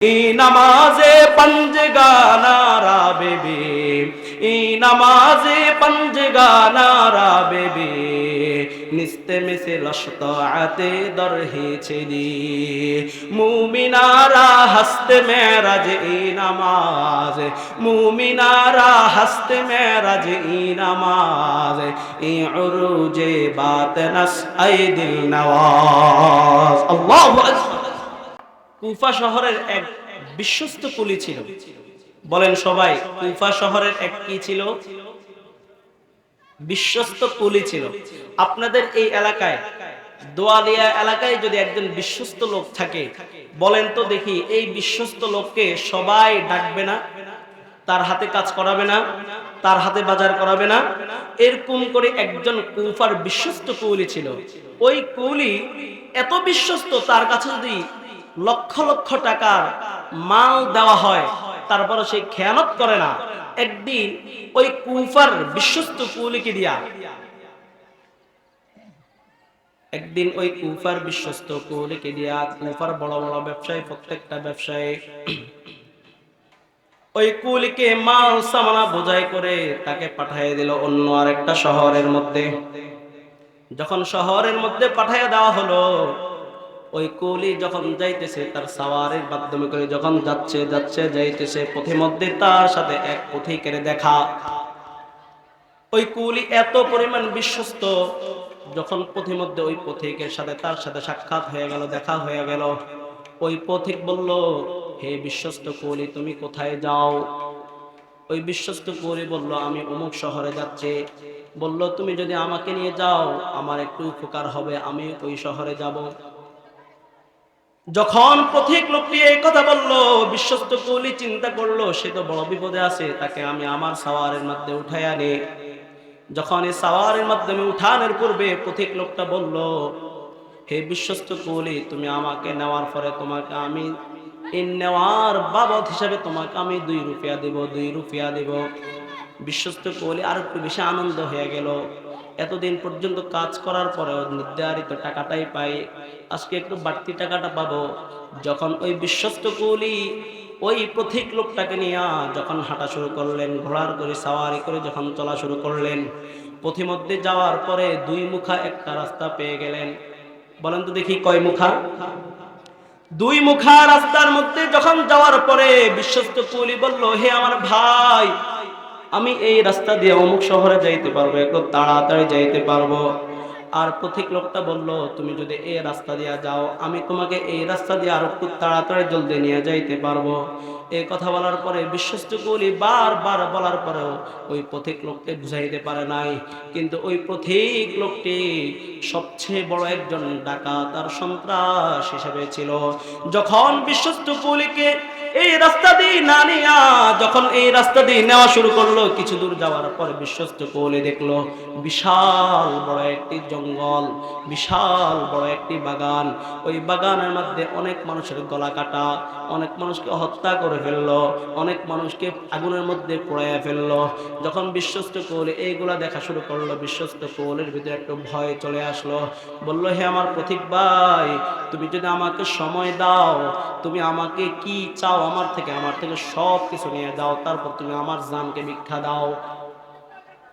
नमाज़े पंज गाना रा बेबी नमाज़े पंज गाना रा बेबी निस्ते में से लश्ता आते दर ही चली मुमिनारा हस्ते मेराज नमाज मुमिनारा हस्ते मेराज नमाज उरूजे बात नस ऐ दिल नवाज अल्लाहु আকবার। কুফা শহরের এক বিশ্বস্ত কুলি ছিল। বলেন সবাই, কুফা শহরের এক কি ছিল? বিশ্বস্ত কুলি ছিল। আপনাদের এই এলাকায়, দোয়ালিয়া এলাকায় যদি একজন বিশ্বস্ত লোক থাকে, বলেন তো দেখি, এই বিশ্বস্ত লোককে সবাই ডাকবে না? তার হাতে কাজ করাবে না? তার হাতে বাজার করাবে না? এরকম করে একজন কুফার বিশ্বস্ত কুলি ছিল। ওই কুলি এত বিশ্বস্ত, তার কাছে যদি লক্ষ লক্ষ টাকার মাল দেওয়া হয় তারপরে সে খেয়ানত করে না। একদিন ওই কুফার বিশ্বস্ত কুলিকে দিয়া কুফার বড় বড় ব্যবসায়ী, প্রত্যেকটা ব্যবসায়ী ওই কুলিকে মাল সামানা বোঝাই করে তাকে পাঠিয়ে দিল অন্য আরেকটা শহরের মধ্যে। যখন শহরের মধ্যে পাঠিয়ে দেওয়া হলো, ওই কুলি যখন যাইতেছে তার সাওয়ারের মাধ্যমে করে যখন যাইতেছে, পথিমধ্যে তার সাথে এক পথিকের দেখা। ওই কুলি এত পরিমাণ বিশ্বস্ত, যখন পথিমধ্যে ওই পথিকের সাথে তার সাথে সাক্ষাৎ হয়ে গেল, দেখা হয়ে গেল, ওই পথিক বলল, হে বিশ্বস্ত কুলি, তুমি কোথায় যাও? ওই বিশ্বস্ত কুলি বলল, আমি অমুক শহরে যাচ্ছি। বলল, তুমি যদি আমাকে নিয়ে যাও আমার একটু উপকার হবে, আমি ওই শহরে যাব। যখন পথিক লোকটি এই কথা বলল, বিশ্বস্ত কুলি চিন্তা করলো সে তো বড় বিপদে আছে, তাকে আমি আমার সাওয়ারের মধ্যে উঠাই আনি। যখন এই সাওয়ারের মাধ্যমে উঠানোর পূর্বে পথিক লোকটা বলল, হে বিশ্বস্ত কুলি, তুমি আমাকে নেওয়ার পরে তোমাকে আমি এই নেওয়ার বাবদ হিসাবে তোমাকে আমি 2 রুপিয়া দেব, 2 রুপিয়া দেব। বিশ্বস্ত কুলি আর একটু বেশি আনন্দ হয়ে গেল। এতদিন পর্যন্ত কাজ করার পরেও নির্ধারিত টাকাটাই পাই, আজকে একটু বাড়তি টাকাটা পাবো। যখন ওই বিশ্বস্ত কুলি ওই পথিক লোকটাকে নিয়ে যখন হাঁটা শুরু করলেন, ঘোড়ার করে সাওয়ারি করে যখন চলা শুরু করলেন, পথিমধ্যে যাওয়ার পরে 2 মুখা একটা রাস্তা পেয়ে গেলেন। বলেন তো দেখি, কয় মুখা? 2 মুখা রাস্তার মধ্যে যখন যাওয়ার পরে বিশ্বস্ত কুলি বলল, হে আমার ভাই, আমি এই রাস্তা দিয়ে অমুক শহরে যাইতে পারবো, একটু তাড়াতাড়ি যাইতে পারবো। আর পথিক লোকটা বলল, তুমি যদি এই রাস্তা দিয়ে যাও আমি তোমাকে এই রাস্তা দিয়ে আর একটু তাড়াতাড়ি জলদি নিয়ে যাইতে পারবো। এই কথা বলার পরে বিশ্বস্ত কুলি বারবার বলার পরেও ওই পথিক লোককে বুঝাইতে পারে নাই। কিন্তু ওই পথিক লোকটি সবচেয়ে বড় একজন ডাকাত আর সন্ত্রাস হিসেবে ছিল। যখন বিশ্বস্ত কুলিকে এই রাস্তা দিয়ে না নিয়া যখন এই রাস্তা দিয়ে নেওয়া শুরু করলো, কিছু দূর যাওয়ার পরে বিশ্বস্ত কুলি দেখলো বিশাল বড় একটি জঙ্গল, বিশাল বড় একটি বাগান। ওই বাগানের মধ্যে অনেক মানুষের গলা কাটা, অনেক মানুষকে হত্যা করে ফেললো, অনেক মানুষকে আগুনের মধ্যে পোড়াইয়া ফেললো। যখন বিশ্বস্ত কুলি এইগুলা দেখা শুরু করলো, বিশ্বস্ত কুলির ভিতরে একটু ভয় চলে আসলো। বলল, হে আমার পথিক ভাই, তুমি যদি আমাকে সময় দাও, তুমি আমাকে কি চাও আমার থেকে সব কিছু নিয়ে দাও, তারপর তুমি আমার জানকে ভিক্ষা দাও।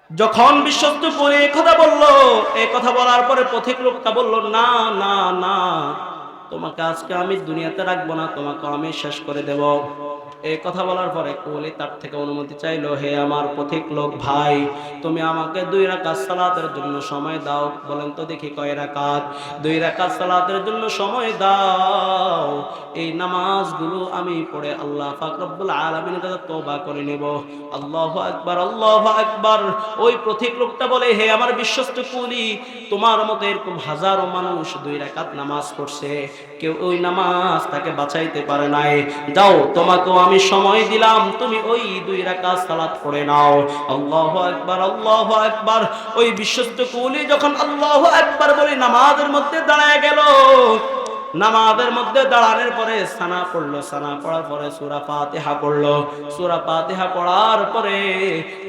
যখন বিশ্বস্ত কুলি এই কথা বললো, এই কথা বলার পরে পথিক লোকটা বলল, না না না, তোমাকে আজকে আমি দুনিয়াতে রাখবো না, তোমাকে আমি শেষ করে দেব। এই কথা বলার পরে কুলি তার থেকে অনুমতি চাইলো, হে আমার পথিক লোক ভাই, তুমি আমাকে 2 রাকাত সালাতের জন্য সময় দাও। বলেন তো দেখি, কয় রাকাত? 2 রাকাত সালাতের জন্য সময় দাও। এই নামাজগুলো আমি পড়ে আল্লাহ পাক রব্বুল আলামিনের কাছে তওবা করে নেব। আল্লাহু আকবার, আল্লাহু আকবার। ওই পথিক লোকটা বলে, হে আমার বিশ্বস্ত কুলি, তোমার মতো এরকম হাজারো মানুষ 2 রাকাত নামাজ পড়ছে, কেউ ওই নামাজ তাকে বাঁচাইতে পারে নাই। যাও, তোমাকেও আমি সময় দিলাম, তুমি ওই 2 রাকাত সালাত পড়ে নাও। আল্লাহু আকবার, আল্লাহু আকবার। ওই বিশ্বস্ত কুলি যখন আল্লাহু আকবার বলে নামাজের মধ্যে দাঁড়ায় গেল, নামাজের মধ্যে দাঁড়ানোর পরে সানা পড়লো, সানা পড়ার পরে সূরা ফাতিহা পড়লো, সূরা ফাতিহা পড়ার পরে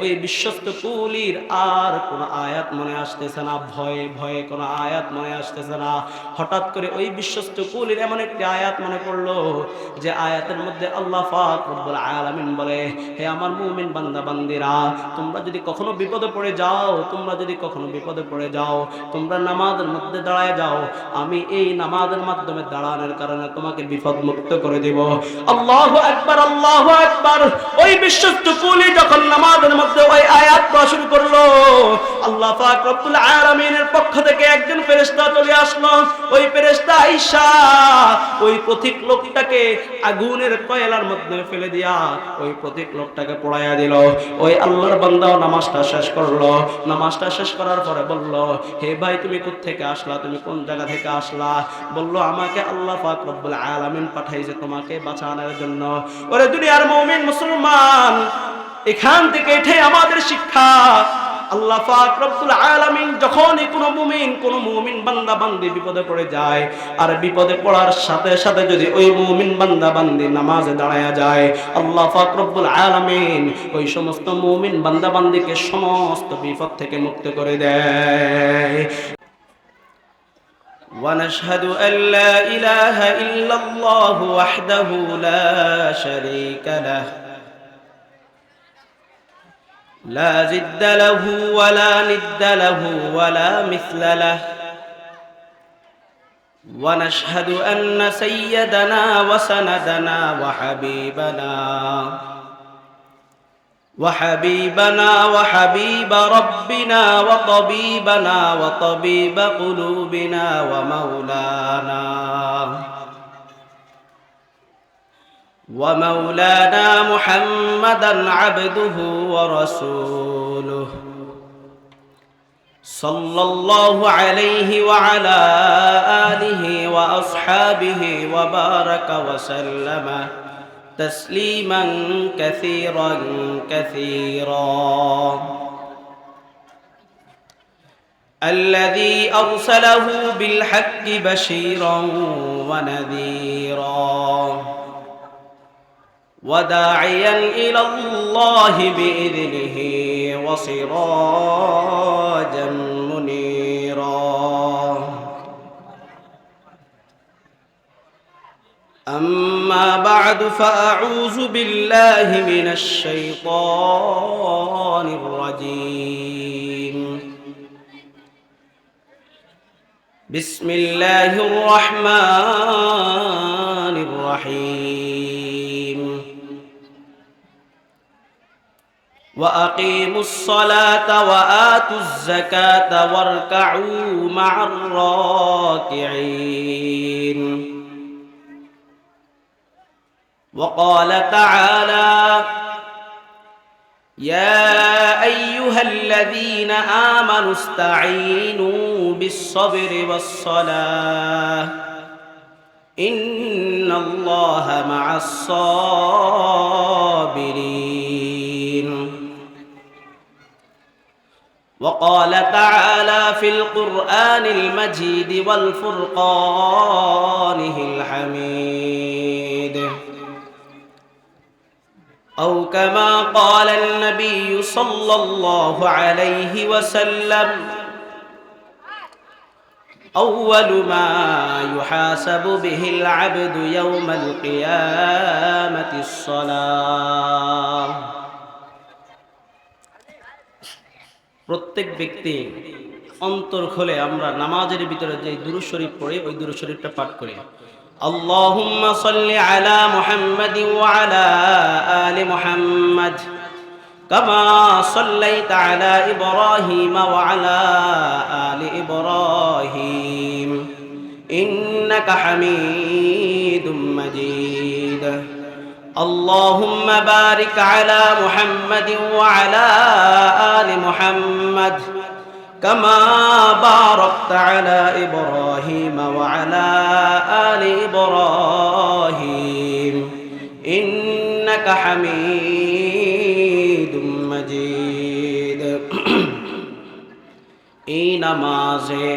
ওই বিশ্বস্ত কুলির আর কোন আয়াত মনে আসতেছে না, ভয়ে ভয়ে কোন আয়াত মনে আসতেছে না। হঠাৎ করে ওই বিশ্বস্ত কুলির এমন একটি আয়াত মনে পড়লো, যে আয়াতের মধ্যে আল্লাহ পাক রব্বুল আলামিন বলে, হে আমার মুমিন বান্দা বান্দিরা, তোমরা যদি কখনো বিপদে পড়ে যাও, তোমরা যদি কখনো বিপদে পড়ে যাও, তোমরা নামাজের মধ্যে দাঁড়ায় যাও, আমি এই নামাজের মাধ্যমে দাঁড়ানোর কারণে তোমাকে বিপদ মুক্ত করে দিব। আল্লাহু আকবার, আল্লাহু আকবার। ওই বিশ্বস্ত কুলি যখন নামাজের মধ্যে ওই আয়াত পড়া শুরু করলো, আল্লাহ পাক রব্বুল আলামিনের পক্ষ থেকে একজন ফেরেশতা চলে আসলো। ওই ফেরেশতা আয়েশা ওই পথিক লোকটাকে আগুনের কয়লার মধ্যে ফেলে দিয়া ওই পথিক লোকটাকে পোড়াইয়া দিল। ওই আল্লাহর বান্দা নামাজটা শেষ করলো। নামাজটা শেষ করার পরে বলল, হে ভাই তুমি কোথা থেকে আসলা, তুমি কোন জায়গা থেকে আসলা? বলল, আমাকে আল্লাহ পাক রব্বুল আলামিন পাঠাইছে তোমাকে বাঁচানোর জন্য। ওরে দুনিয়ার মুমিন মুসলমান, এখান থেকে এটাই আমাদের শিক্ষা। আল্লাহ পাক রব্বুল আলামিন যখনই কোন মুমিন বান্দা বান্দি বিপদে পড়ে যায়, আর বিপদে পড়ার সাথে সাথে যদি ওই মুমিন বান্দা বান্দি নামাজে দাঁড়ায়া যায়, আল্লাহ পাক রব্বুল আলামিন ওই সমস্ত মুমিন বান্দা বান্দিকে সমস্ত বিপদ থেকে মুক্ত করে দেয়। ونشهد أن لا إله إلا الله وحده لا شريك له لا ضد له ولا ند له ولا مثل له ونشهد أن سيدنا وسندنا وحبيبنا وحبيب ربنا وطبيبنا وطبيب قلوبنا ومولانا محمدا عبده ورسوله صلى الله عليه وعلى آله وأصحابه وبارك وسلم تسليما كثيرا الذي أرسله بالحق بشيرا ونذيرا وداعيا إلى الله بإذنه وسراجا منيرا. أما بعد فأعوذ بالله من الشيطان الرجيم. بسم الله الرحمن الرحيم. وأقيموا الصلاة وآتوا الزكاة واركعوا مع الراكعين. وقال تعالى: يا أيها الذين آمنوا استعينوا بالصبر والصلاة إن الله مع الصابرين. وقال تعالى في القرآن المجيد والفرقانه الحميد: أو كما قال النبي صلى الله عليه وسلم: أول ما يحاسب به العبد يوم القيامة الصلاة. প্রত্যেক ব্যক্তি অন্তর খুলে আমরা নামাজের ভিতরে যে দুরূদ শরীফ পড়ি, ওই দুরূদ শরীফটা পাঠ করি। اللهم صل على محمد وعلى آل محمد كما صليت على إبراهيم وعلى آل إبراهيم إنك حميد مجيد. اللهم بارك على محمد وعلى آل محمد كما باركت على إبراهيم وعلى آل إبراهيم إنك حميد مجيد. এই নামাজে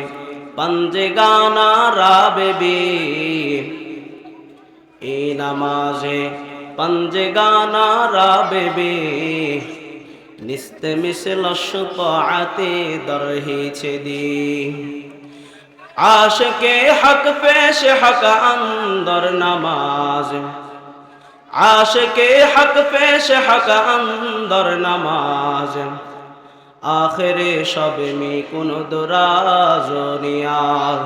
पंजेगाना राबेबी ए नमाजे पंजेगाना राबेबी निस्ते मिसल शुफाअते दरही छेदी आशिके हक पेश हक अंदर नमाज आशिके हक पेश हक अंदर नमाज आखिरे शब में कुन दुराज नियाज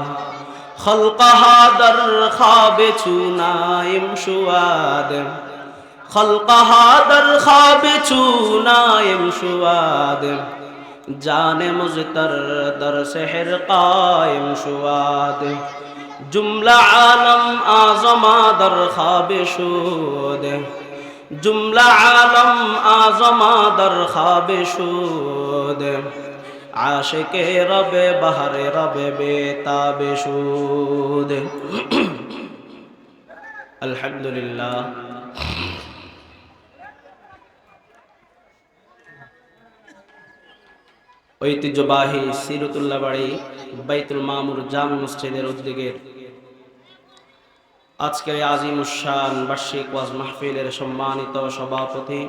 खल्क़हा दर ख्वाब चुनाइम शुआद खल्क़हा दर ख्वाब चुनाइम शुआद जाने मुज़तर दर सहर कायम शुआद जुमला आलम आज़मा दर ख्वाब शुद जुमला आलम आज़मा दर ख्वाब शुद आशिक़े रब बहर रब बेताब शुद अल्हम्दुलिल्लाह। ঐতিহ্যবাহী সিরতুল্লাহ বাড়ি বাইতুল মামুর জামে মসজিদের উদ্যোগের আজকের আজিমুস শান বার্ষিক ওয়াজ মাহফিলের সম্মানিত সভাপতি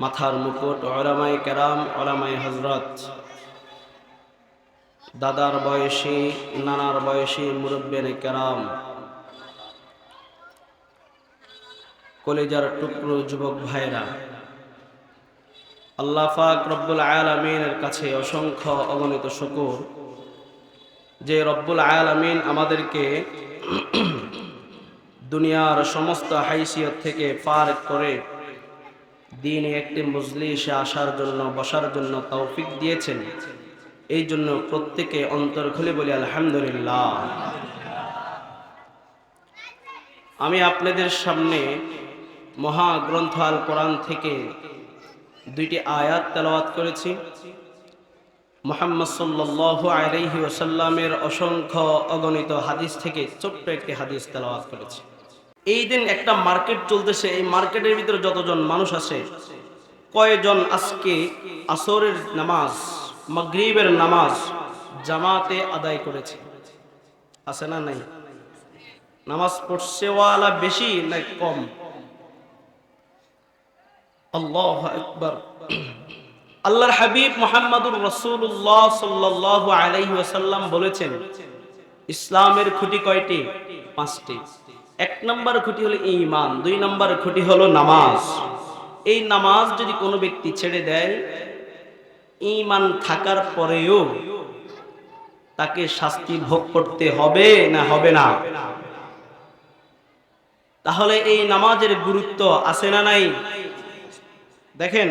মাথার মুকুট উলামায়ে কেরাম উলামায়ে হযরত দাদার বয়সী নানার বয়সী মুরব্বিয়ানে কেরাম কলেজার টুকরো যুবক ভাইরা আল্লাহ পাক রব্বুল আলামিনের কাছে অসংখ্য অগণিত শুকর যে রব্বুল আলামিন আমাদেরকে দুনিয়ার সমস্ত হাইসিয়ত থেকে পার করে দ্বীনে একটি মজলিসে আসার জন্য বসার জন্য তৌফিক দিয়েছেন। এই জন্য প্রত্যেকে অন্তর খুলে বলি আলহামদুলিল্লাহ। আমি আপনাদের সামনে মহাগ্রন্থ আল কোরআন থেকে দুইটি আয়াত তেলাওয়াত করেছি। মুহাম্মদ সাল্লাল্লাহু আলাইহি ওয়াসাল্লামের অসংখ্য অগণিত হাদিস থেকে ছোট্ট একটি হাদিস তেলাওয়াত করেছি। এই দিন একটা মার্কেট চলতেছে, এই মার্কেটের ভিতরে যতজন মানুষ আছে, কয়জন আজকে আসরের নামাজ মাগরিবের নামাজ জামাতে আদায় করেছে? আছে না নাই? নামাজ পড়ছে ওয়ালা বেশি না কম? আল্লাহু আকবার। আল্লাহর হাবিব মুহাম্মদুর রাসূলুল্লাহ সাল্লাল্লাহু আলাইহি ওয়াসাল্লাম বলেছেন, ইসলামের খুঁটি কয়টি? পাঁচটি। এক নম্বর খুঁটি হলো ঈমান, দুই নম্বর খুঁটি হলো নামাজ। এই নামাজ যদি কোনো ব্যক্তি ছেড়ে দেয়, ঈমান থাকার পরেও তাকে শাস্তি ভোগ করতে হবে না হবে না? তাহলে এই নামাজের গুরুত্ব আছে না নাই? দেখেন,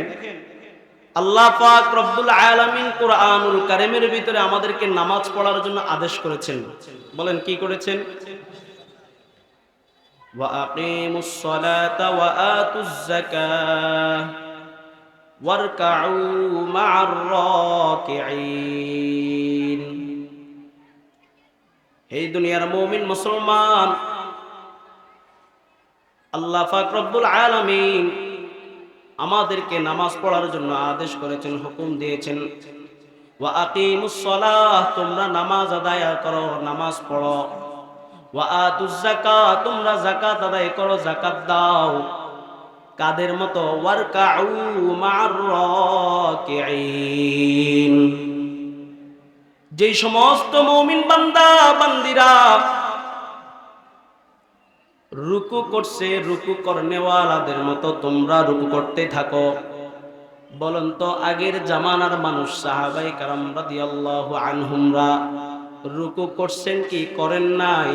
আল্লাহ পাক রব্বুল আলামিন কুরআনুল কারীমের ভিতরে আমাদেরকে নামাজ পড়ার জন্য আদেশ করেছেন। বলেন কি করেছেন? ওয়া আকিমুস সালাতা ওয়া আতুজ যাকাহ ওয়ারকাউ মা'আর রাকিঈন। হে দুনিয়ার মুমিন মুসলমান, আল্লাহ পাক রব্বুল আলামিন আমাদেরকে নামাজ পড়ার জন্য আদেশ করেছেন, হুকুম দিয়েছেন। ওয়া আকিমুস সালাহ, তোমরা নামাজ আদায় করো, নামাজ পড়ো। ওয়া আতুজ যাকাত, তোমরা যাকাত আদায় করো, যাকাত দাও। কাদের মতো? ওয়ারকাউ মা'আর রাকিঈন, যেই সমস্ত মুমিন বান্দা বান্দিরা রুকু করছে, রুকু করনেওয়ালাদের মতো তোমরা রুকু করতে থাকো। বলুন তো, আগের জামানার মানুষ সাহাবায়ে কেরাম রাদিয়াল্লাহু আনহুমরা রুকু করছেন কি করেন নাই?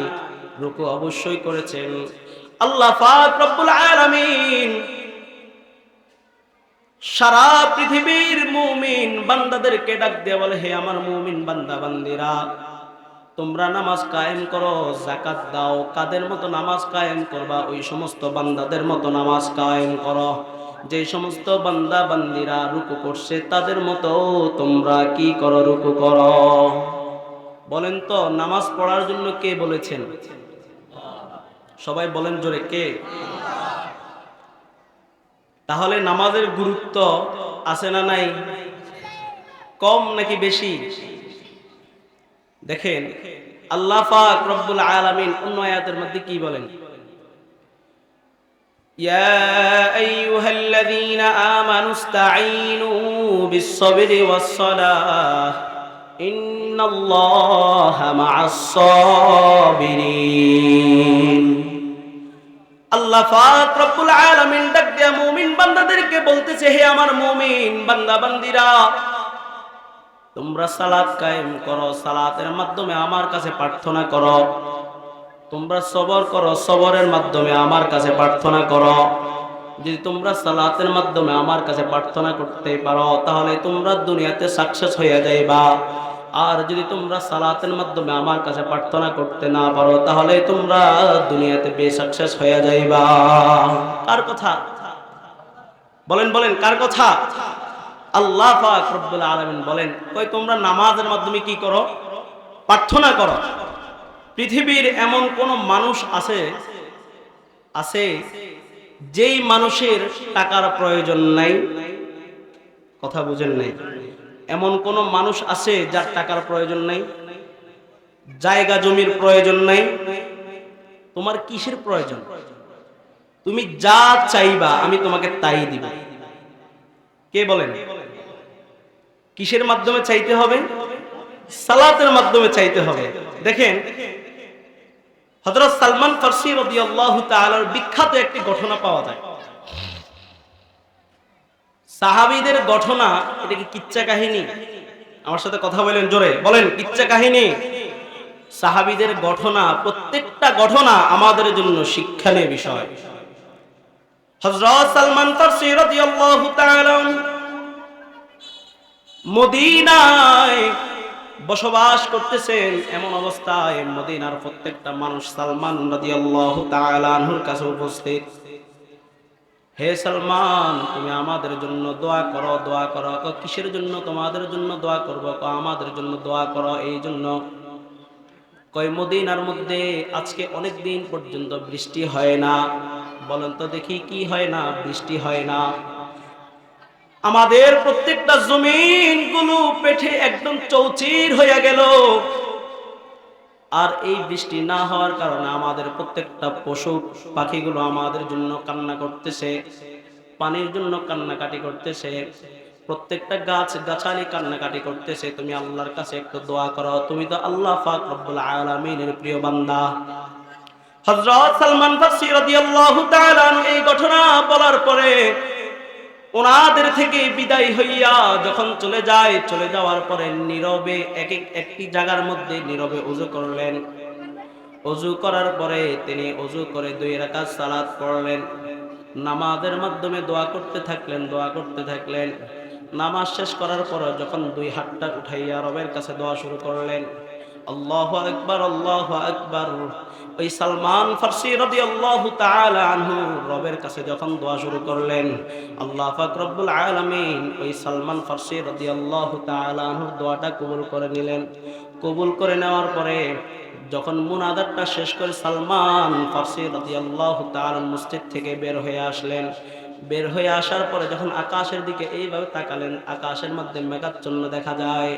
রুকু অবশ্যই করেছেন। আল্লাহ পাক রব্বুল আলামিন সারা পৃথিবীর মুমিন বান্দাদেরকে ডাক দিয়ে বলে, হে আমার মুমিন বান্দা বান্দিরা, তোমরা নামাজ কায়েম করো, যাকাত দাও। কাদের মতো নামাজ কায়েম করবা? ওই সমস্ত বান্দাদের মতো নামাজ কায়েম করো যে সমস্ত বান্দা বান্দিরা রুকু করছে, তাদের মতো তোমরা কি করো? রুকু করো। বলেন তো, নামাজ পড়ার জন্য কে বলেছেন? সবাই বলেন জোরে, কে? তাহলে নামাজের গুরুত্ব আছে না নাই? কম নাকি বেশি? দেখেন আল্লাহ পাক রব্বুল আলামিন অন্য আয়াতের মধ্যে কি বলেন? ইয়া আইয়ুহাল্লাযীনা আমানু ইসতাঈনু বিস-সাবরি ওয়াস-সালাহ ইন্নাল্লাহা মা'আস-সাবিরিন। আল্লাহ পাক রব্বুল আলামিন ডাক দিয়া মুমিন বান্দাদেরকে বলতেছে, হে আমার মুমিন বান্দা বান্দিরা, তোমরা সালাত কায়েম করো, সালাতের মাধ্যমে আমার কাছে প্রার্থনা করো। তোমরা সবর করো, সবরের মাধ্যমে আমার কাছে প্রার্থনা করো। যদি তোমরা সালাতের মাধ্যমে আমার কাছে প্রার্থনা করতে পারো তাহলে তোমরা দুনিয়াতে সাকসেস হয়ে যাইবা। আর যদি তোমরা সালাতের মাধ্যমে আমার কাছে প্রার্থনা করতে না পারো তাহলে তোমরা দুনিয়াতে বেসাকসেস হয়ে যাইবা। কার কথা বলেন? বলেন কার কথা? আল্লাহ পাক রব্বুল আলামিন বলেন, কই তোমরা নামাজের মাধ্যমে কি করো? প্রার্থনা করো। পৃথিবীর এমন কোন মানুষ আছে যেই মানুষের টাকার প্রয়োজন নাই? কথা বুঝেন নাই? এমন কোন মানুষ আছে যার টাকার প্রয়োজন নাই, জায়গা জমির প্রয়োজন নাই? তোমার কিসের প্রয়োজন? তুমি যা চাইবা আমি তোমাকে তাই দিব। কে বলেন? কিসের মাধ্যমে চাইতে হবে? সালাতের মাধ্যমে চাইতে হবে। দেখেন হযরত সালমান ফারসি রাদিয়াল্লাহু তাআলার বিখ্যাত একটি ঘটনা পাওয়া যায়। সাহাবীদের ঘটনা, এটা কি কিচ্ছা কাহিনী? আমার সাথে কথা বলেন জোরে, বলেন কিচ্ছা কাহিনী? সাহাবীদের ঘটনা, প্রত্যেকটা ঘটনা আমাদের জন্য শিক্ষণীয় বিষয়। হযরত সালমান ফারসি রাদিয়াল্লাহু তাআলা মদিনায় বসবাস করতেছেন। এমন অবস্থায় মদিনার প্রত্যেকটা মানুষ সালমান রাদিয়াল্লাহু তাআলা আনহুর কাছে উপস্থিত। হে সালমান, তুমি আমাদের জন্য দোয়া করো, দোয়া করো। কিসের জন্য তোমাদের জন্য দোয়া করব? আমাদের জন্য দোয়া করো এই জন্য। কয় মদিনার মধ্যে আজকে অনেক দিন পর্যন্ত বৃষ্টি হয় না। বলেন তো দেখি কি হয় না? বৃষ্টি হয় না। আমাদের প্রত্যেকটা জমিনগুলো পেটে একদম চৌচির হয়ে গেল। আর এই বৃষ্টি না হওয়ার কারণে আমাদের প্রত্যেকটা পশু পাখিগুলো আমাদের জন্য কান্না করতেছে, পানির জন্য কান্নাকাটি করতেছে, প্রত্যেকটা গাছ গাছালি কান্নাকাটি করতেছে। তুমি আল্লাহর কাছে একটু দোয়া করো, তুমি তো আল্লাহ পাক রব্বুল আলামিনের প্রিয় বান্দা। হযরত সালমান ফারসি রাদিয়াল্লাহু তাআলা এই ঘটনা বলার পরে ওনাদের থেকে বিদায় হইয়া যখন চলে যায়, চলে যাওয়ার পরে নীরবে একটি জায়গার মধ্যে নীরবে ওযু করলেন। ওযু করার পরে তিনি ওযু করে 2 রাকাত সালাত পড়লেন। নামাজের মাধ্যমে দোয়া করতে থাকলেন, দোয়া করতে থাকলেন। নামাজ শেষ করার পর যখন 2 হাতটা উঠাইয়া রবের কাছে দোয়া শুরু করলেন, আল্লাহু আকবার, আল্লাহু আকবার। ওই সালমান ফারসি রাদিয়াল্লাহু তাআলা আনহু রবের কাছে যখন দোয়া শুরু করলেন, আল্লাহ পাক রব্বুল আলামিন ওই সালমান ফারসি রাদিয়াল্লাহু তাআলা আনহুর দোয়াটা কবুল করে নিলেন। কবুল করে নেওয়ার পরে যখন মুনাজাতটা শেষ করে সালমান ফারসি রাদিয়াল্লাহু তাআলা মসজিদ থেকে বের হয়ে আসলেন, বের হয়ে আসার পরে যখন আকাশের দিকে এইভাবে তাকালেন, আকাশের মধ্যে মেঘাচ্ছন্ন দেখা যায়,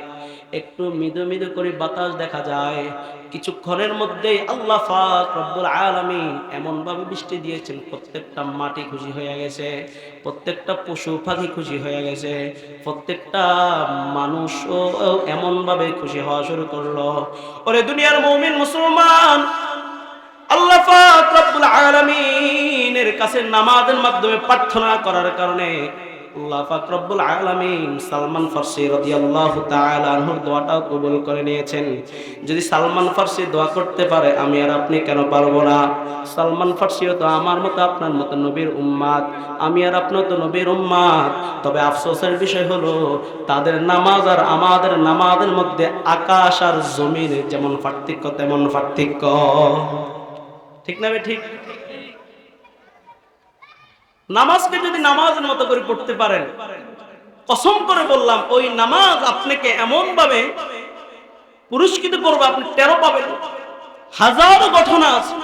একটু মৃদু মৃদু করে বাতাস দেখা যায়। কিছুক্ষণের মধ্যেই আল্লাহ পাক রব্বুল আলামিন এমন ভাবে বৃষ্টি দিয়েছেন, প্রত্যেকটা মাটি খুশি হয়ে গেছে, প্রত্যেকটা পশু পাখি খুশি হয়ে গেছে, প্রত্যেকটা মানুষও এমন ভাবে খুশি হওয়া শুরু করলো। ওরে দুনিয়ার মুমিন মুসলমান, আল্লাহ পাক রব্বুল আলামিনের কাছে নামাজের মাধ্যমে প্রার্থনা করার কারণে আল্লাহ পাক রব্বুল আলামিন সালমান ফারসি রাদিয়াল্লাহু তাআলা আনহুর দোয়াটাও কবুল করে নিয়েছেন। যদি সালমান ফারসি দোয়া করতে পারে, আমি আর আপনি কেন পারবো না? সালমান ফারসিও তো আমার মতো আপনার মতো নবীর উম্মত, আমি আর আপনিও তো নবীর উম্মত। তবে আফসোসের বিষয় হলো তাদের নামাজ আর আমাদের নামাজের মধ্যে আকাশ আর জমিনের যেমন পার্থক্য তেমন পার্থক্য। ঠিক না বে ঠিক? নামাজকে যদি নামাজের মতো করে পড়তে পারেন, কসম করে বললাম ওই নামাজ আপনাকে এমন ভাবে পুরস্কৃত করবে, আপনি টেরও পাবেন। হাজারো ঘটনা আছে।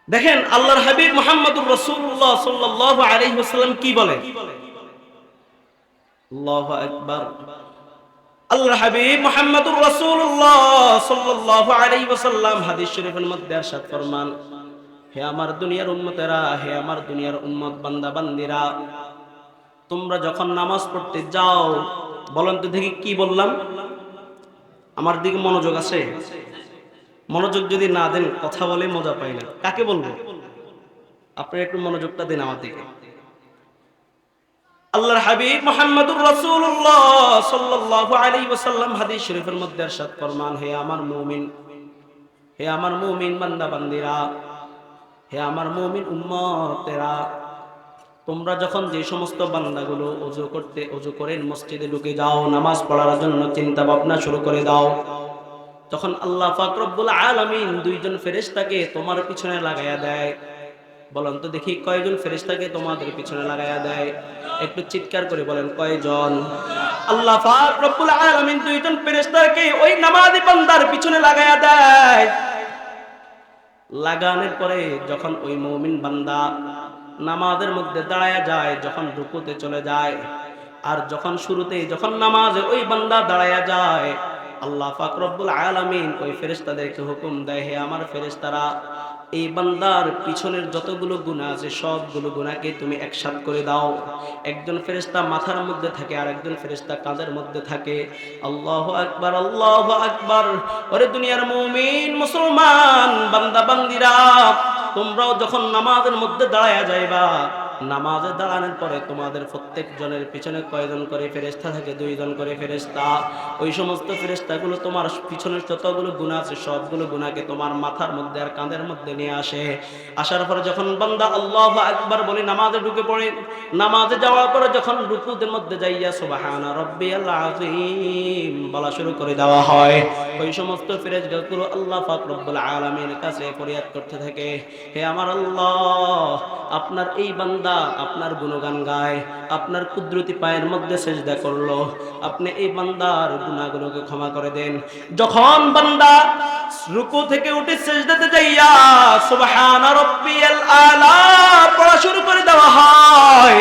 দেখেন আল্লাহর হাবিব মুহাম্মদুর রাসূলুল্লাহ সাল্লাল্লাহু আলাইহি ওয়াসাল্লাম কি বলেন? আল্লাহু আকবার। আল্লাহর হাবিব মুহাম্মদুর রাসূলুল্লাহ সাল্লাল্লাহু আলাইহি ওয়াসাল্লাম হাদিস শরীফের মধ্যে ارشاد ফরমান, হে আমার দুনিয়ার উম্মতেরা, হে আমার দুনিয়ার উম্মত বান্দা বান্দিরা, তোমরা যখন নামাজ পড়তে যাও, বলেন তো দেখি কি বললাম? আমার দিকে মনোযোগ আছে? মনোযোগ যদি না দেন কথা বলে মজা পাই না। কাকে বলবো? আপনি একটু মনোযোগটা দিন আমার দিকে। আল্লাহর হাবিব মুহাম্মদুর রাসূলুল্লাহ সাল্লাল্লাহু আলাইহি ওয়াসাল্লাম হাদিস শরীফের মধ্যে ارشاد ফরমান, হে আমার মুমিন, হে আমার মুমিন বান্দা বান্দিরা, হে আমার মুমিন উম্মতেরা, তোমরা যখন যে সমস্ত বান্দাগুলো ওযু করে মসজিদে ঢুকে যাও, নামাজ পড়ার জন্য চিন্তা ভাবনা শুরু করে দাও, তখন আল্লাহ পাক রব্বুল আলামিন দুইজন ফেরেশতাকে তোমার পিছনে লাগায়া দেয়। বলেন তো দেখি কয়জন ফেরেশতাকে তোমাদের পিছনে লাগায়া দেয়? একটু চিৎকার করে বলেন কয়জন? আল্লাহ পাক রব্বুল আলামিন দুইজন ফেরেশতাকে ওই নামাজি বান্দার পিছনে লাগায়া দেয়। লাগানোর পরে যখন ওই মুমিন বান্দা নামাজের মধ্যে দাঁড়ায়া যায়, যখন রুকুতে চলে যায়, আর যখন শুরুতেই যখন নামাজে ওই বান্দা দাঁড়ায়া যায়, আল্লাহ পাক রব্বুল আলামিন ওই ফেরেশতাদেরকে হুকুম দেয়, হে আমার ফেরেশতারা, এই বান্দার পিছনের যতগুলো গুনাহ আছে সবগুলো গুনাহকে তুমি একসাথ করে দাও। একজন ফেরেশতা মাথার মধ্যে থাকে আর একজন ফেরেশতা কাঁধের মধ্যে থাকে। আল্লাহু আকবার, আল্লাহু আকবার। ওরে দুনিয়ার মুমিন মুসলমান বান্দা বান্দিরা, তোমরাও যখন নামাজের মধ্যে দাঁড়ায়া যাইবা, নামাজে দাঁড়ানোর পরে তোমাদের প্রত্যেকজনের পিছনে কয়জন করে ফেরেশতা থাকে? দুইজন করে ফেরেশতা। ওই সমস্ত ফেরেশতাগুলো তোমার পিছনের যতগুলো গুনাহ আছে সবগুলো গুনাহকে তোমার মাথার মধ্যে আর কাঁধের মধ্যে নিয়ে আসে। আসার পরে যখন বান্দা আল্লাহু আকবার বলে নামাজে ঢুকে পড়ে, নামাজে যাওয়ার পরে যখন রুকুতের মধ্যে যাইয়া সুবহানা রাব্বিয়াল আযীম বলা শুরু করে দেওয়া হয়, ওই সমস্ত ফেরেশতাগুলো আল্লাহ পাক রব্বুল আলামিনের কাছে ফরিয়াদ করতে থাকে, হে আমার আল্লাহ, আপনার এই বান্দা আপনার গুণগান গায়, আপনার কুদরতি পায়ের মধ্যে সেজদা করলো, আপনি এই বান্দার গুনাহগুলোকে ক্ষমা করে দেন। যখন বান্দা রুকু থেকে উঠে সেজদাতে যাইয়া সুবহানা রাব্বিয়াল আলা পড়া শুরু করে দেওয়া হয়,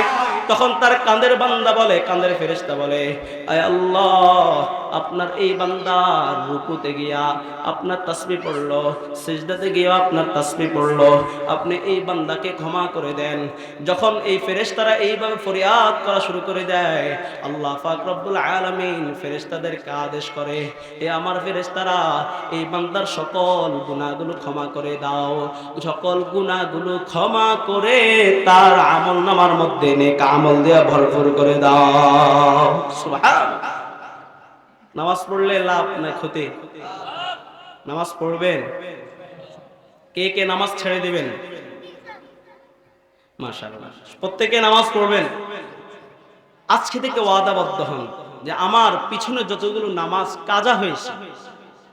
তখন তার কাঁধের বান্দা বলে, কাঁধের ফেরেশতা বলে, আয় আল্লাহ, আপনার এই বান্দার রুকুতে গিয়া আপনার তাসবিহ পড়লো, সিজদাতে গিয়া আপনার তাসবিহ পড়লো, আপনি এই বান্দাকে ক্ষমা করে দেন। যখন এই ফেরেশতারা এইভাবে ফরিয়াদ করা শুরু করে দেয়, আল্লাহ পাক রব্বুল আলামিন ফেরেশতাদেরকে আদেশ করে, এ আমার ফেরেশতারা, এই বান্দার সকল গুনাহগুলো ক্ষমা করে দাও, সকল গুনাহগুলো ক্ষমা করে তার আমলনামার মধ্যে নেক আমল দিয়ে ভরপুর করে দাও। সুবহানাল্লাহ। নামাজ পড়লে লাভ না ক্ষতি? নামাজ পড়বেন? কে কে নামাজ ছেড়ে দিবেন? মাশাআল্লাহ, প্রত্যেকে নামাজ পড়বেন। আজকে থেকে ওয়াদাবদ্ধ হন যে আমার পিছনে যতগুলো নামাজ কাজা হয়েছে,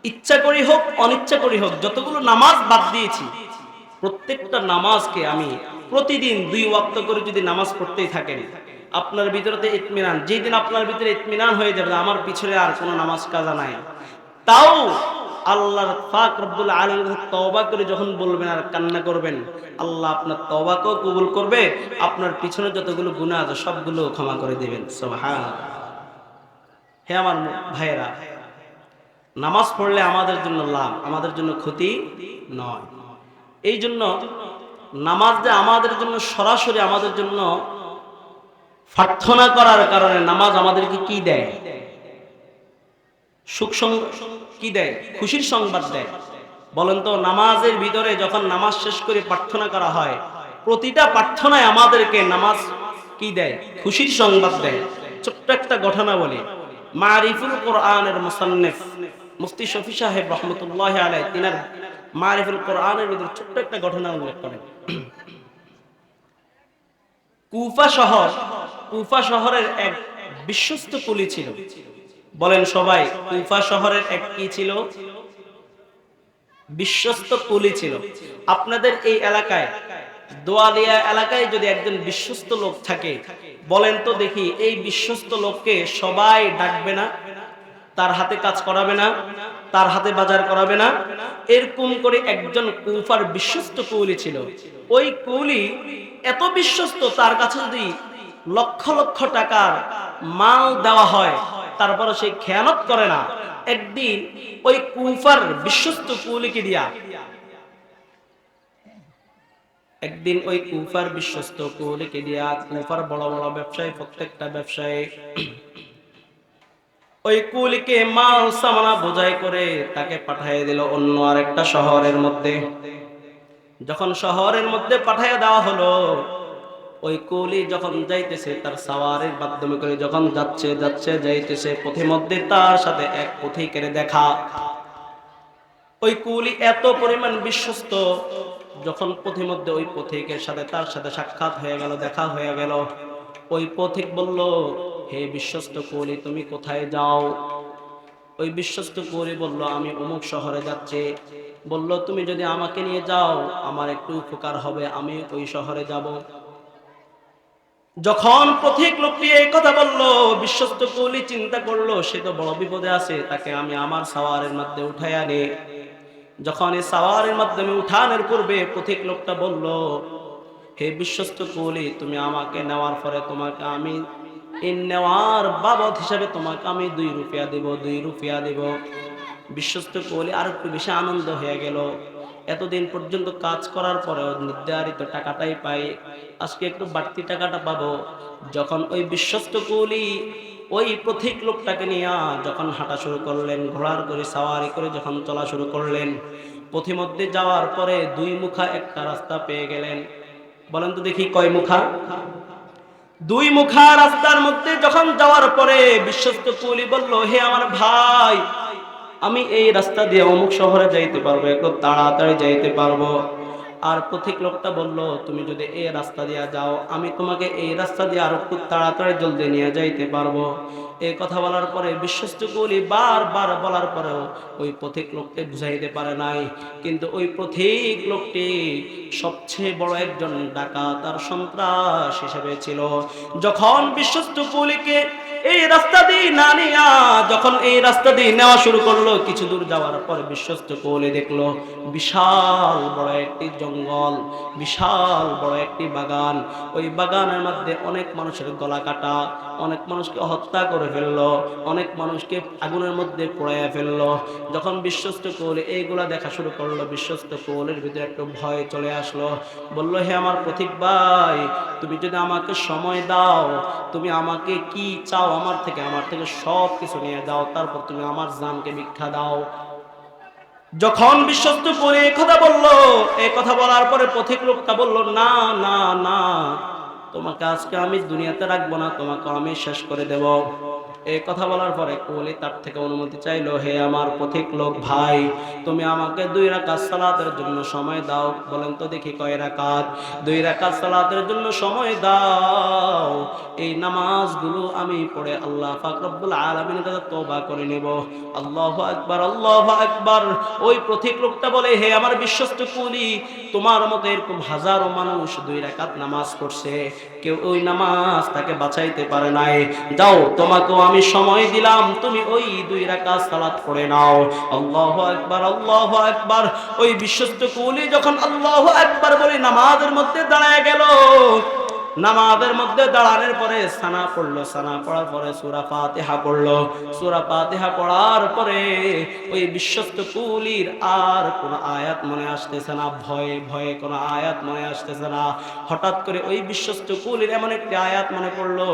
ইচ্ছা করি হোক অনিচ্ছা করি হোক, যতগুলো নামাজ বাদ দিয়েছি, প্রত্যেকটা নামাজকে আমি প্রতিদিন 2 ওয়াক্ত করে যদি নামাজ পড়তেই থাকেন, আপনার ভিতরে ইতমিনান, যেদিন আপনার ভিতরে ইতমিনান হয়ে যাবে আমার পিছনে আর কোনো নামাজ কাজা নাই, তাও আল্লাহর পাক রব্বুল আলামিন তওবা করে যখন বলবেন আর কান্না করবেন, আল্লাহ আপনার তওবাকেও কবুল করবে, আপনার পিছনে যতগুলো গুনাহ আছে সবগুলো ক্ষমা করে দিবেন। সুবহানাল্লাহ। হে আমার ভাইয়েরা, নামাজ পড়লে আমাদের জন্য লাভ, আমাদের জন্য ক্ষতি নয়। এই জন্য নামাজ যে আমাদের জন্য সরাসরি আমাদের জন্য প্রার্থনা করার কারণে, নামাজ আমাদেরকে কি দেয়? সুখ কি দেয়? খুশির সংবাদ দেয়। বলেন তো, নামাজের ভিতরে যখন নামাজ শেষ করে প্রার্থনা করা হয়, প্রতিটা প্রার্থনায় আমাদেরকে নামাজ কি দেয়? খুশির সংবাদ দেয়। ছোট্ট একটা ঘটনা বলি। মারিফুল কোরআনের মুসান্নিফ মুফতি শফি সাহেব রহমতুল্লাহি আলাইহি তিনার মারিফুল কোরআনের ভিতরে ছোট্ট একটা ঘটনা উল্লেখ করেন। কুফা শহরের এক বিশ্বস্ত কুলি ছিল। বলেন সবাই, কুফা শহরের এক কি ছিল? বিশ্বস্ত কুলি ছিল। আপনাদের এই এলাকায়, দোয়ালিয়া এলাকায় যদি একজন বিশ্বস্ত লোক থাকে, বলেন তো দেখি, এই বিশ্বস্ত লোককে সবাই ডাকবে না? তার হাতে কাজ করাবে না? তার হাতে বাজার করাবে না? এরকম করে একজন কুফার বিশ্বস্ত কুলি ছিল। ওই কুলি এত বিশ্বস্ত, তার কাছে যদি লক্ষ লক্ষ টাকার মাল দেওয়া হয়, তারপরে সে খেয়ানত করে না। একদিন ওই কুফার বিশ্বস্ত কুলিকে দিয়া কুফার বড় বড় ব্যবসায়ী, প্রত্যেকটা ব্যবসায়ী ওই কুলিকে মাল সামানা বোঝাই করে তাকে পাঠিয়ে দিল অন্য আরেকটা শহরের মধ্যে। যখন শহরের মধ্যে পাঠিয়ে দেওয়া হলো, ওই কুলি যখন যাইতেছে তার সাওয়ারের মাধ্যমে করে যখন যাইতেছে, পথিমধ্যে তার সাথে এক পথিকের দেখা। ওই কুলি এত পরিমাণ বিশ্বস্ত, যখন পথিমধ্যে ওই পথিকের সাথে তার সাথে সাক্ষাৎ হয়ে গেল, দেখা হয়ে গেল, ওই পথিক বলল, হে বিশ্বস্ত কুলি, তুমি কোথায় যাও? ওই বিশ্বস্ত কুলি বলল, আমি অমুক শহরে যাচ্ছি। বলল, তুমি যদি আমাকে নিয়ে যাও আমার একটু উপকার হবে, আমি ওই শহরে যাব। যখন পথিক লোকটি এই কথা বলল, বিশ্বস্ত কুলি চিন্তা করলো সে তো বড় বিপদে আছে, তাকে আমি আমার সাওয়ারের মধ্যে উঠাই আনি। যখন এই সাওয়ারের মাধ্যমে উঠানোর পূর্বে পথিক লোকটা বলল, হে বিশ্বস্ত কুলি, তুমি আমাকে নেওয়ার পরে তোমাকে আমি এই নেওয়ার বাবদ হিসাবে তোমাকে আমি 2 রুপিয়া দেব, 2 রুপিয়া দেব। বিশ্বস্ত কুলি আর একটু বেশি আনন্দ হয়ে গেল। এতদিন পর্যন্ত কাজ করার পরেও নির্ধারিত টাকাটাই পাই, আজকে একটু বাড়তি টাকাটা পাবো। যখন ওই বিশ্বস্ত কুলি ওই পথিক লোকটাকে নিয়ে যখন হাঁটা শুরু করলেন, ঘোড়ার করে সাওয়ারি করে যখন চলা শুরু করলেন, পথিমধ্যে যাওয়ার পরে 2 মুখা একটা রাস্তা পেয়ে গেলেন। বলেন তো দেখি কয় মুখা? 2 মুখা রাস্তার মধ্যে যখন যাওয়ার পরে বিশ্বস্ত কুলি বলল, হে আমার ভাই, আমি এই রাস্তা দিয়ে অমুক শহরে যাইতে পারবো, একটু তাড়াতাড়ি যাইতে পারবো। আর পথিক লোকটা বলল, তুমি যদি এই রাস্তা দিয়ে যাও আমি তোমাকে এই রাস্তা দিয়ে আর একটু তাড়াতাড়ি জলদি নিয়ে যাইতে পারবো। এই কথা বলার পরে বিশ্বস্ত কুলি বারবার বলার পরেও ওই পথিক লোককে বুঝাইতে পারে নাই। কিন্তু ওই পথিক লোকটি সবচেয়ে বড় একজন ডাকাত আর সন্ত্রাস হিসেবে ছিল। যখন বিশ্বস্ত কুলিকে এই রাস্তা দিয়ে না নিয়া যখন এই রাস্তা দিয়ে নেওয়া শুরু করলো, কিছু দূর যাওয়ার পর বিশ্বস্ত কুলি দেখলো বিশাল বড় একটি জঙ্গল, বিশাল বড় একটি বাগান। ওই বাগানের মধ্যে অনেক মানুষের গলা কাটা, অনেক মানুষকে হত্যা করে ফেললো, অনেক মানুষকে আগুনের মধ্যে পোড়াইয়া ফেললো। যখন বিশ্বস্ত কুলি এইগুলা দেখা শুরু করলো, বিশ্বস্ত কুলির ভিতরে একটু ভয় চলে আসলো। বলল, হে আমার পথিক ভাই, তুমি যদি আমাকে সময় দাও, তুমি আমাকে কি চাও আমার থেকে সব কিছু নিয়ে দাও, তারপর তুমি আমার জানকে ভিক্ষা দাও। যখন বিশ্বস্ত কুলি এই কথা বললো, এই কথা বলার পরে পথিক লোকটা বলল, না না না, তোমাকে আজকে আমি দুনিয়াতে রাখবো না, তোমাকে আমি শেষ করে দেব। এই কথা বলার পরে কুলি তার থেকে অনুমতি চাইলো, হে আমার পথিক লোক ভাই, তুমি আমাকে 2 রাকাত সালাতের জন্য সময় দাও। বলেন তো দেখি কয় রাকাত? 2 রাকাত সালাতের জন্য সময় দাও। এই নামাজগুলো আমি পড়ে আল্লাহ পাক রব্বুল আলামিনের কাছে তওবা করে নেব। আল্লাহু আকবার, আল্লাহু আকবার। ওই পথিক লোকটা বলে, হে আমার বিশ্বস্ত কুলি, তোমার মতো এরকম হাজারো মানুষ 2 রাকাত নামাজ পড়ছে, কেউ ওই নামাজ তাকে বাঁচাইতে পারে নাই। যাও, তোমাকেও আমি সময় দিলাম, তুমি ওই 2 রাকাত সালাত পড়ে নাও। আল্লাহু আকবার, আল্লাহু আকবার। ওই বিশ্বস্ত কুলি যখন আল্লাহু আকবার বলে নামাজের মধ্যে দাঁড়ায় গেল, নামাজের মধ্যে দাঁড়ানোর পরে সানা পড়লো, সানা পড়ার পরে সূরা ফাতিহা পড়লো। সূরা ফাতিহা পড়ার পরে ওই বিশ্বস্ত কুলির আর কোন আয়াত মনে আসতেছে না, ভয়ে ভয়ে কোন আয়াত মনে আসতেছে না। হঠাৎ করে ওই বিশ্বস্ত কুলির এমন একটি আয়াত মনে পড়লো,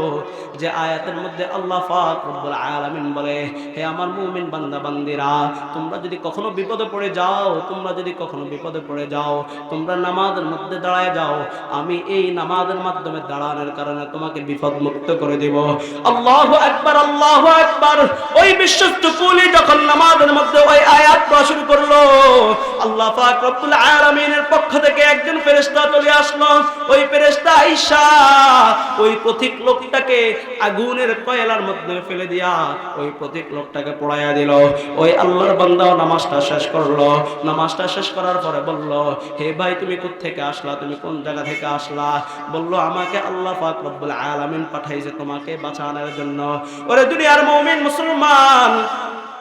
যে আয়াতের মধ্যে আল্লাহ পাক রব্বুল আলামিন বলে, হে আমার মুমিন বান্দা বান্দিরা, তোমরা যদি কখনো বিপদে পড়ে যাও, তোমরা নামাজের মধ্যে দাঁড়ায় যাও, আমি এই নামাজের মাধ্যমে দাঁড়ানোর কারণে তোমাকে বিপদ মুক্ত করে দেব। আল্লাহু আকবার, আল্লাহু আকবার। ওই বিশ্বস্ত কুলি যখন নামাজের মধ্যে ওই আয়াত পড়া শুরু করলো, আল্লাহ পাক রব্বুল আলামিনের পক্ষ থেকে একজন ফেরেশতা চলে আসলো। ওই ফেরেশতা আয়েশা ওই পথিক লোকটাকে আগুনের কয়লার মধ্যে ফেলে দিয়া ওই পথিক লোকটাকে পোড়াইয়া দিল। ওই আল্লাহর বান্দাও নামাজটা শেষ করলো। নামাজটা শেষ করার পরে বলল, হে ভাই, তুমি কোথা থেকে আসলা, তুমি কোন জায়গা থেকে আসলা? বলল, আমাকে আল্লাহ পাক রব্বুল আলামিন পাঠাইছে তোমাকে বাঁচানোর জন্য। ওরে দুনিয়ার মুমিন মুসলমান,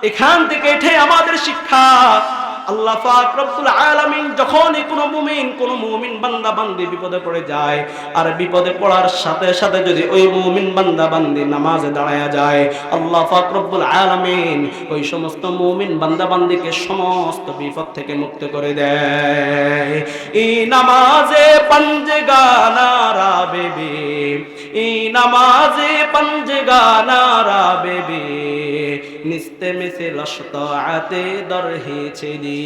এখান থেকে এটাই আমাদের শিক্ষা। আল্লাহ পাক রব্বুল আলামিন যখনই কোনো মুমিন বান্দা বান্দি বিপদে পড়ে যায়, আর বিপদে পড়ার সাথে সাথে যদি ওই মুমিন বান্দা বান্দি নামাজে দাঁড়ায়া যায়, আল্লাহ পাক রব্বুল আলামিন ওই সমস্ত মুমিন বান্দা বান্দিকে সমস্ত বিপদ থেকে মুক্ত করে দেয়। এই নামাজে पंजे गाना रा बेबी, ई नमाजे पंजे गाना रा बेबी, निस्ते में से लश्ता आते दर ही चली,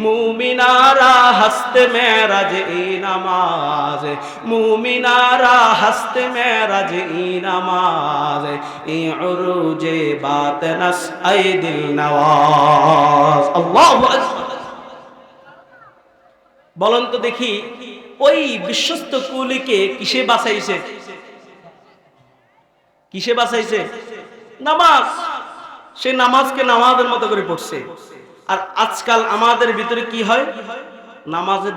मुमिनारा हस्ते मेरा जे ई नमाज, मुमिनारा हस्ते मेरा जे ई नमाज, ई उरूजे बात नस ऐ दिल नवाज। अल्लाहु अकबर। বলেন তো দেখি, ওই বিশ্বস্ত কুলিকে কিসে বাঁচাইছে? কিসে বাঁচাইছে? নামাজ। সে নামাজকে নামাজের মতো করে পড়ছে। আর আজকাল আমাদের ভিতরে কি হয়? নামাজের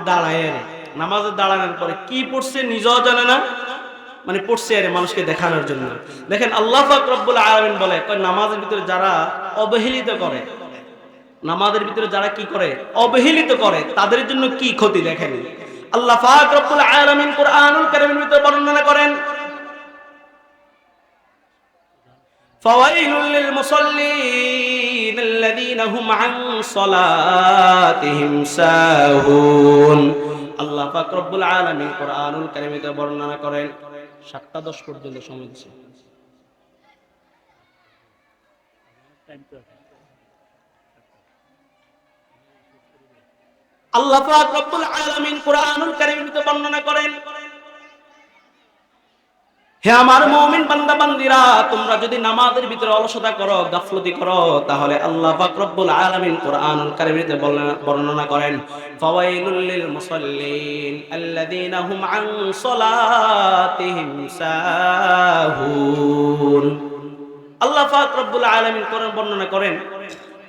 দাঁড়ানোর পরে কি পড়ছে নিজেও জানে না, মানে পড়ছে আরে মানুষকে দেখানোর জন্য। দেখেন আল্লাহ পাক রব্বুল আলামিন বলে, নামাজের ভিতরে যারা অবহেলিত করে, নামাজের ভিতরে যারা কি করে? অবহেলিত করে, তাদের জন্য কি ক্ষতি দেখেন। আল্লাহ পাক রব্বুল আলামিন কুরআনুল কারীমের ভিতরে বর্ণনা করেন, ফাওয়াইলুল লিল মুসাল্লিন আল্লাযীনা হুম আন সালাতিহিম সাহুন। আল্লাহ পাক রব্বুল আলামিন কুরআনুল কারীমের ভিতরে বর্ণনা করেন, 7:10 পর্যন্ত সময় দিয়েছে। আল্লাহ পাক রব্বুল আলামিন কুরআনুল কারীমের ভিতরে বর্ণনা করেন, হে আমার মুমিন বান্দা বান্দিরা, তোমরা যদি নামাজের ভিতরে অলসতা করো, গাফলতি করো, তাহলে আল্লাহ পাক রব্বুল আলামিন কুরআনুল কারীমের ভিতরে বর্ণনা করেন, ফাওয়াইলুল লিল মুসাল্লিন আল্লাযীনা হুম আন সালাতিহিম সাহুন। আল্লাহ পাক রব্বুল আলামিন কোরআন বর্ণনা করেন,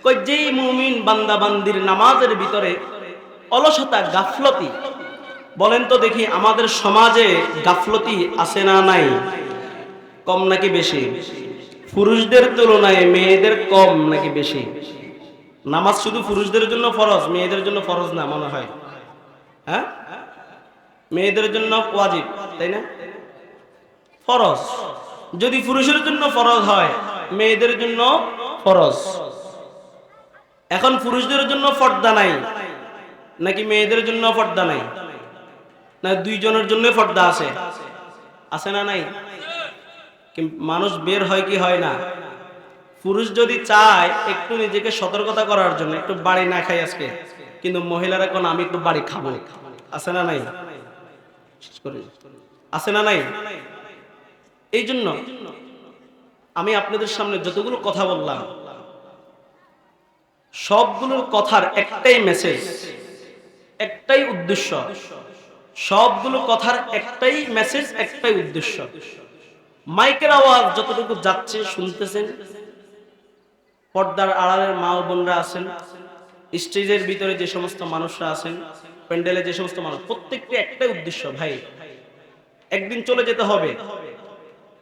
কই যেই মুমিন বান্দা বান্দির নামাজের ভিতরে অলসতা, গাফলতি, বলেন তো দেখি আমাদের সমাজে গাফলতি আছে না নাই? কম নাকি বেশি? পুরুষদের তুলনায় মেয়েদের কম নাকি বেশি? নামাজ শুধু পুরুষদের জন্য ফরজ, মেয়েদের জন্য ফরজ না মনে হয়? হ্যাঁ, মেয়েদের জন্য ওয়াজিব, তাই না? ফরজ। যদি পুরুষের জন্য ফরজ হয়, মেয়েদের জন্য ফরজ। এখন পুরুষদের জন্য পর্দা নাই নাকি মেয়েদের জন্য পর্দা নাই? না দুইজনের জন্য পর্দা আছে? আছে না নাই? মানুষ বের হয় কি হয় না? পুরুষ যদি চায় একটু নিজেকে সতর্কতা করার জন্য, একটু বাড়ি না খাই আজকে, কিন্তু মহিলারা কোন আমি একটু বাড়ি খাবো, আছে না নাই? আছে না নাই? এই জন্য আমি আপনাদের সামনে যতগুলো কথা বললাম, সবগুলোর কথার একটাই মেসেজ, একটাই উদ্দেশ্য। সবগুলো কথার একটাই মেসেজ, একটাই উদ্দেশ্য। মাইকের আওয়াজ যতটুকু যাচ্ছে শুনতেছেন, পর্দার আড়ালের মা ও বোনরা আছেন, স্টেজের ভিতরে যে সমস্ত মানুষরা আছেন, প্যান্ডেলে যে সমস্ত মানুষ, প্রত্যেকটি একটাই উদ্দেশ্য, ভাই একদিন চলে যেতে হবে।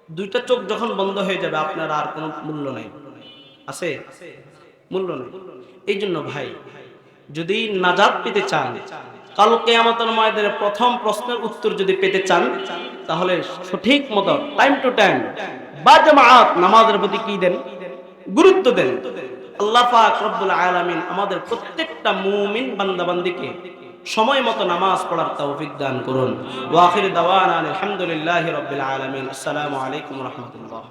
দুইটা চোখ যখন বন্ধ হয়ে যাবে, আপনার আর কোনো মূল্য নাই। আছে? মূল্য নেই। এই জন্য ভাই, যদি নাজাত পেতে চান, কাল কিয়ামতের ময়দানে প্রথম প্রশ্নের উত্তর যদি পেতে চান, তাহলে সঠিক মতো টাইম টু টাইম বা জামাআত নামাজের প্রতি কি দেন? গুরুত্ব দেন। আল্লাহ পাক রব্বুল আলামিন আমাদের প্রত্যেকটা মুমিন বান্দা বান্দিকে সময় মতো নামাজ পড়ার তৌফিক দান করুন। ওয়া আখির দাওয়ানা আলহামদুলিল্লাহি রাব্বিল আলামিন। আসসালামু আলাইকুম ওয়া রাহমাতুল্লাহ।